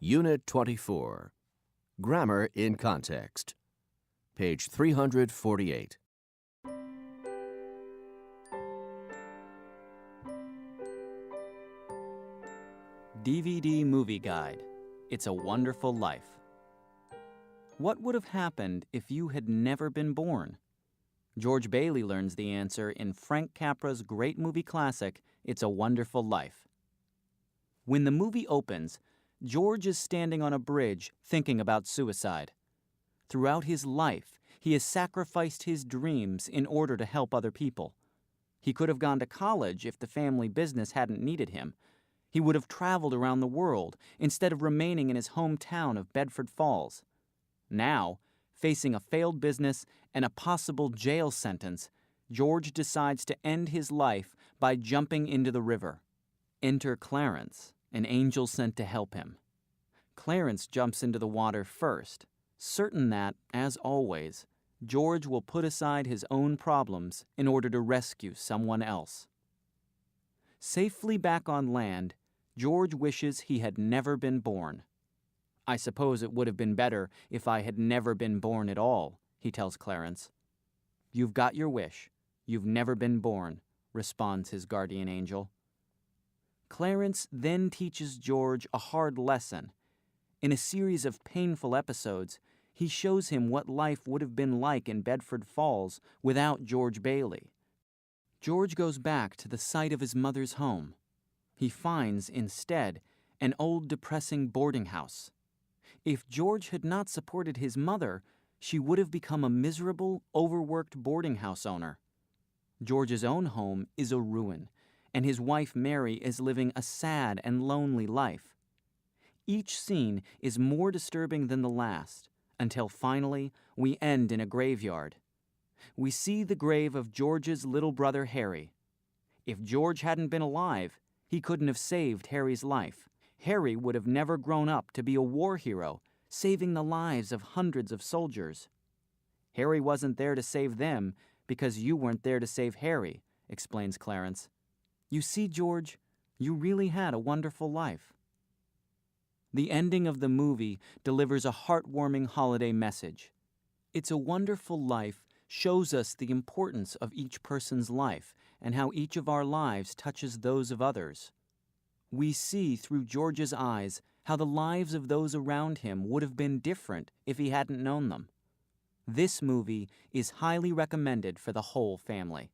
Unit 24. Grammar in Context. Page 348. DVD Movie Guide. It's a Wonderful Life. What would have happened if you had never been born? George Bailey learns the answer in Frank Capra's great movie classic, It's a Wonderful Life. When the movie opens, George is standing on a bridge thinking about suicide. Throughout his life, he has sacrificed his dreams in order to help other people. He could have gone to college if the family business hadn't needed him. He would have traveled around the world instead of remaining in his hometown of Bedford Falls. Now, facing a failed business and a possible jail sentence, George decides to end his life by jumping into the river. Enter Clarence, an angel sent to help him. Clarence jumps into the water first, certain that, as always, George will put aside his own problems in order to rescue someone else. Safely back on land, George wishes he had never been born. "I suppose it would have been better if I had never been born at all," he tells Clarence. "You've got your wish. You've never been born," responds his guardian angel. Clarence then teaches George a hard lesson. In a series of painful episodes, he shows him what life would have been like in Bedford Falls without George Bailey. George goes back to the site of his mother's home. He finds, instead, an old depressing boarding house. If George had not supported his mother, she would have become a miserable, overworked boarding house owner. George's own home is a ruin, and his wife Mary is living a sad and lonely life. Each scene is more disturbing than the last, until finally we end in a graveyard. We see the grave of George's little brother Harry. If George hadn't been alive, he couldn't have saved Harry's life. Harry would have never grown up to be a war hero, saving the lives of hundreds of soldiers. "Harry wasn't there to save them because you weren't there to save Harry," explains Clarence. "You see, George, you really had a wonderful life." The ending of the movie delivers a heartwarming holiday message. It's a Wonderful Life shows us the importance of each person's life and how each of our lives touches those of others. We see through George's eyes how the lives of those around him would have been different if he hadn't known them. This movie is highly recommended for the whole family.